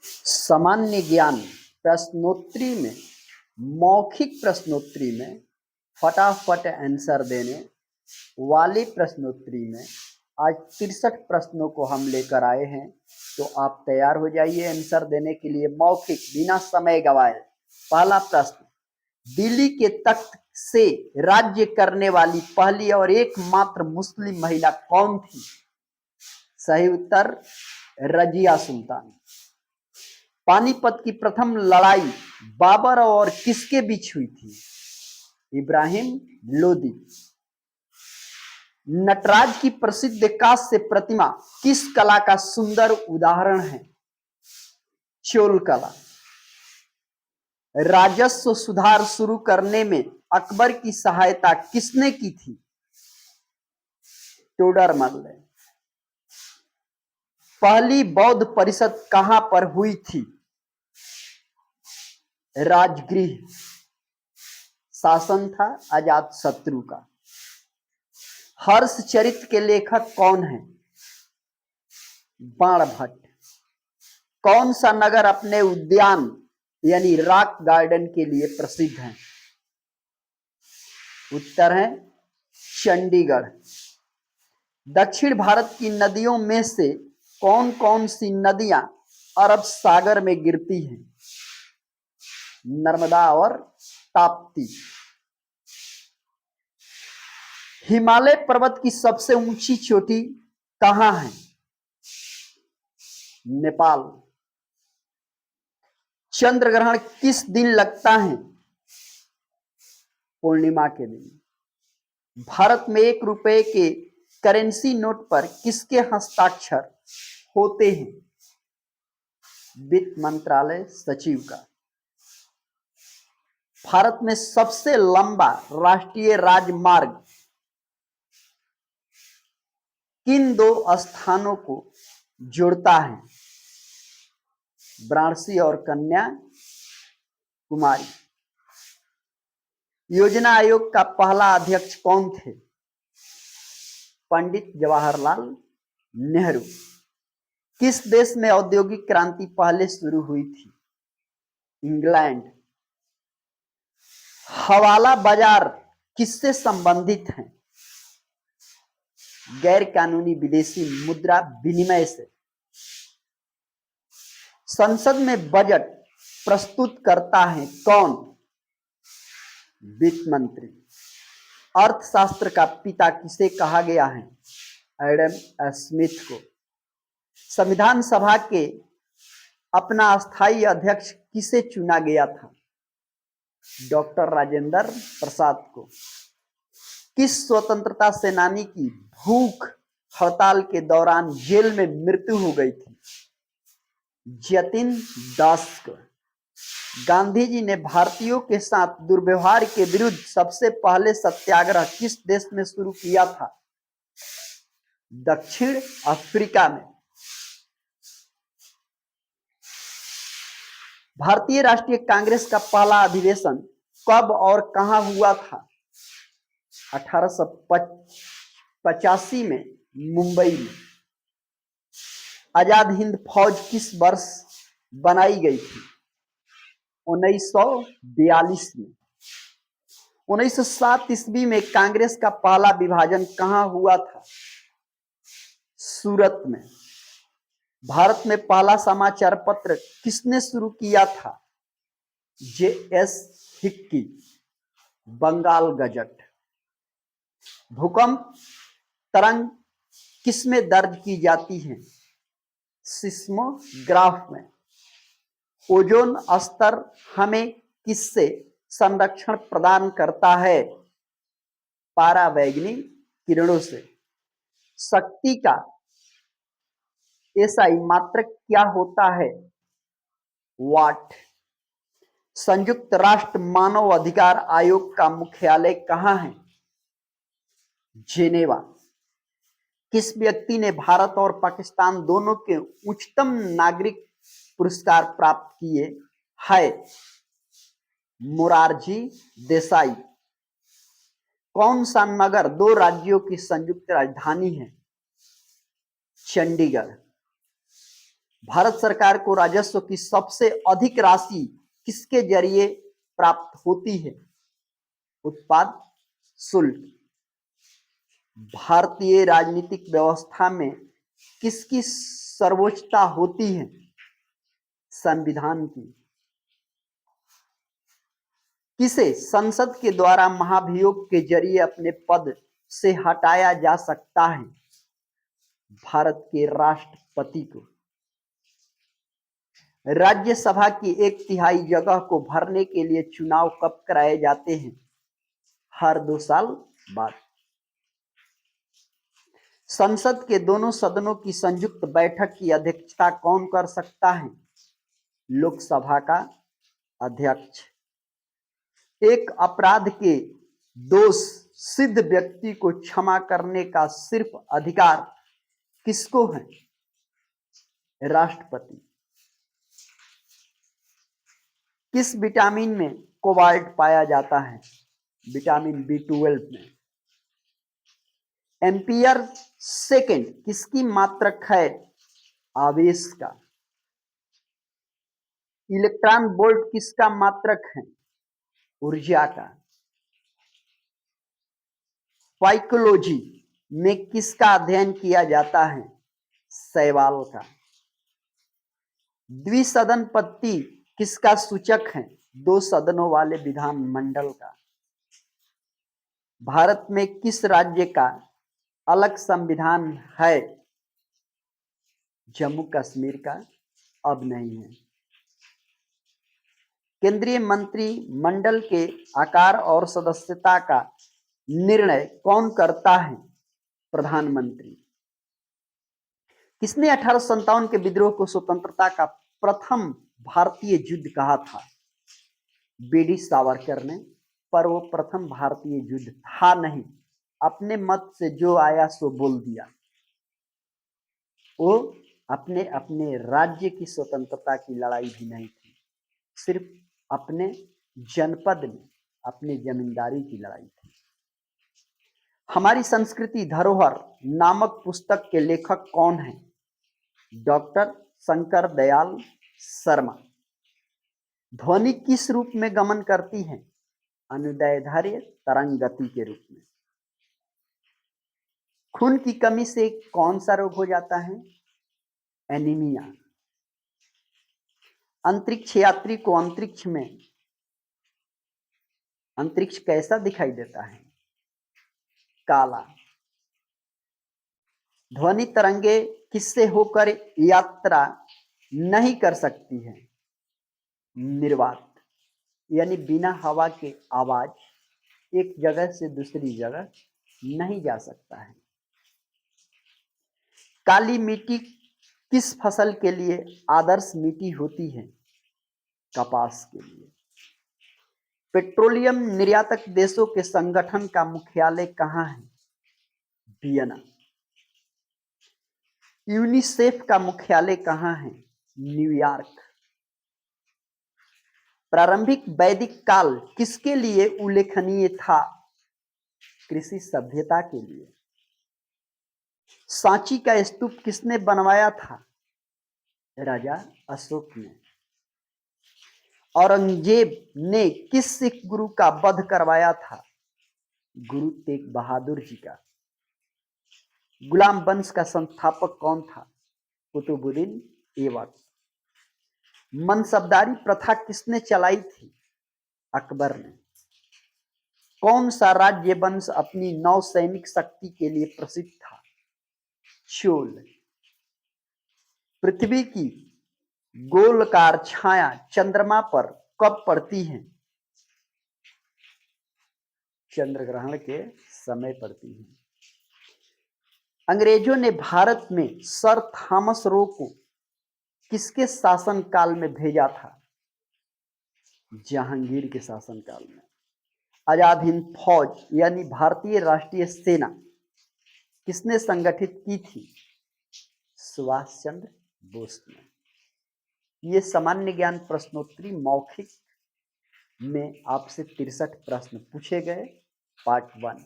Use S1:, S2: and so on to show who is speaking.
S1: सामान्य ज्ञान प्रश्नोत्तरी में, मौखिक प्रश्नोत्तरी में फटाफट आंसर देने वाले प्रश्नोत्तरी में आज 63 प्रश्नों को हम लेकर आए हैं। तो आप तैयार हो जाइए आंसर देने के लिए मौखिक, बिना समय गवाए। पहला प्रश्न, दिल्ली के तख्त से राज्य करने वाली पहली और एकमात्र मुस्लिम महिला कौन थी? सही उत्तर रजिया सुल्तान। पानीपत की प्रथम लड़ाई बाबर और किसके बीच हुई थी? इब्राहिम लोदी। नटराज की प्रसिद्ध कांस्य प्रतिमा किस कला का सुंदर उदाहरण है? चोल कला। राजस्व सुधार शुरू करने में अकबर की सहायता किसने की थी? टोडरमल ने। पहली बौद्ध परिषद कहां पर हुई थी? राजगृह। शासन था अजातशत्रु का। हर्षचरित के लेखक कौन है? बाणभट्ट। कौन सा नगर अपने उद्यान यानी रॉक गार्डन के लिए प्रसिद्ध है? उत्तर है चंडीगढ़। दक्षिण भारत की नदियों में से कौन कौन सी नदियां अरब सागर में गिरती हैं? नर्मदा और ताप्ती। हिमालय पर्वत की सबसे ऊंची चोटी कहां है? नेपाल। चंद्र ग्रहण किस दिन लगता है? पूर्णिमा के दिन। भारत में 1 रुपए के करेंसी नोट पर किसके हस्ताक्षर होते हैं? वित्त मंत्रालय सचिव का। भारत में सबसे लंबा राष्ट्रीय राजमार्ग किन 2 स्थानों को जोड़ता है? वाराणसी और कन्याकुमारी। योजना आयोग का पहला अध्यक्ष कौन थे? पंडित जवाहरलाल नेहरू। किस देश में औद्योगिक क्रांति पहले शुरू हुई थी? इंग्लैंड। हवाला बाजार किससे संबंधित है? गैर कानूनी विदेशी मुद्रा विनिमय से। संसद में बजट प्रस्तुत करता है कौन? वित्त मंत्री। अर्थशास्त्र का पिता किसे कहा गया है? एडम स्मिथ को। संविधान सभा के अपना अस्थायी अध्यक्ष किसे चुना गया था? डॉक्टर राजेंद्र प्रसाद को। किस स्वतंत्रता सेनानी की भूख हड़ताल के दौरान जेल में मृत्यु हो गई थी? जतिन दास को। गांधी जी ने भारतीयों के साथ दुर्व्यवहार के विरुद्ध सबसे पहले सत्याग्रह किस देश में शुरू किया था? दक्षिण अफ्रीका में। भारतीय राष्ट्रीय कांग्रेस का पहला अधिवेशन कब और कहां हुआ था? 1885 में मुंबई में। आजाद हिंद फौज किस वर्ष बनाई गई थी? 1942 में। 1907 ईस्वी में कांग्रेस का पहला विभाजन कहां हुआ था? सूरत में। भारत में पहला समाचार पत्र किसने शुरू किया था? जे.एस. हिक्की। बंगाल गजट। भूकंप तरंग किसमें दर्ज की जाती है? सिस्मोग्राफ में। ओजोन स्तर हमें किससे संरक्षण प्रदान करता है? पराबैंगनी किरणों से। शक्ति का एसआई मात्रक क्या होता है? वाट। संयुक्त राष्ट्र मानव अधिकार आयोग का मुख्यालय कहां है? जेनेवा। किस व्यक्ति ने भारत और पाकिस्तान दोनों के उच्चतम नागरिक पुरस्कार प्राप्त किए है? मोरारजी देसाई। कौन सा नगर 2 राज्यों की संयुक्त राजधानी है? चंडीगढ़। भारत सरकार को राजस्व की सबसे अधिक राशि किसके जरिए प्राप्त होती है? उत्पाद शुल्क। भारतीय राजनीतिक व्यवस्था में किसकी सर्वोच्चता होती है? संविधान की। किसे संसद के द्वारा महाभियोग के जरिए अपने पद से हटाया जा सकता है? भारत के राष्ट्रपति को। राज्यसभा की 1/3 जगह को भरने के लिए चुनाव कब कराए जाते हैं? हर 2 साल बाद। संसद के दोनों सदनों की संयुक्त बैठक की अध्यक्षता कौन कर सकता है? लोकसभा का अध्यक्ष। एक अपराध के दोष सिद्ध व्यक्ति को क्षमा करने का सिर्फ अधिकार किसको है? राष्ट्रपति। किस विटामिन में कोबाल्ट पाया जाता है? विटामिन B12 में। एम्पियर सेकेंड किसकी मात्रक है? आवेश का। इलेक्ट्रॉन वोल्ट किसका मात्रक है? ऊर्जा का। साइकोलॉजी में किसका अध्ययन किया जाता है? शैवाल का। द्विसदन पद्धति किसका सूचक है? 2 सदनों वाले विधानमंडल का। भारत में किस राज्य का अलग संविधान है? जम्मू कश्मीर का अब नहीं है। केंद्रीय मंत्रिमंडल के आकार और सदस्यता का निर्णय कौन करता है? प्रधानमंत्री। किसने 1857 के विद्रोह को स्वतंत्रता का प्रथम भारतीय युद्ध कहा था? B.D. सावरकर ने। पर वो प्रथम भारतीय युद्ध था नहीं, अपने मत से जो आया सो बोल दिया। वो अपने अपने राज्य की स्वतंत्रता की लड़ाई भी नहीं थी, सिर्फ अपने जनपद में अपने जमींदारी की लड़ाई थी। हमारी संस्कृति धरोहर नामक पुस्तक के लेखक कौन हैं? डॉक्टर शंकर दयाल शर्मा। ध्वनि किस रूप में गमन करती है? अनुदैर्ध्य तरंग गति के रूप में। खून की कमी से कौन सा रोग हो जाता है? एनीमिया। अंतरिक्ष यात्री को अंतरिक्ष कैसा दिखाई देता है? काला। ध्वनि तरंगे किससे होकर यात्रा नहीं कर सकती है? निर्वात, यानी बिना हवा के आवाज एक जगह से दूसरी जगह नहीं जा सकता है। काली मिट्टी किस फसल के लिए आदर्श मिट्टी होती है? कपास के लिए। पेट्रोलियम निर्यातक देशों के संगठन का मुख्यालय कहाँ है? वियना। यूनिसेफ का मुख्यालय कहाँ है? न्यूयॉर्क। प्रारंभिक वैदिक काल किसके लिए उल्लेखनीय था? कृषि सभ्यता के लिए। सांची का स्तूप किसने बनवाया था? राजा अशोक ने। औरंगजेब ने किस सिख गुरु का वध करवाया था? गुरु तेग बहादुर जी का। गुलाम वंश का संस्थापक कौन था? कुतुबुद्दीन ऐबक। मनसबदारी प्रथा किसने चलाई थी? अकबर ने। कौन सा राज्य वंश अपनी नौसैनिक शक्ति के लिए प्रसिद्ध था? चोल। पृथ्वी की गोलकार छाया चंद्रमा पर कब पड़ती है? चंद्र ग्रहण के समय पड़ती है। अंग्रेजों ने भारत में सर थॉमस रो को किसके शासनकाल में भेजा था? जहांगीर के शासनकाल में। आजाद हिंद फौज यानी भारतीय राष्ट्रीय सेना किसने संगठित की थी? सुभाष चंद्र बोस ने। ये सामान्य ज्ञान प्रश्नोत्तरी मौखिक में आपसे 63 प्रश्न पूछे गए, पार्ट 1।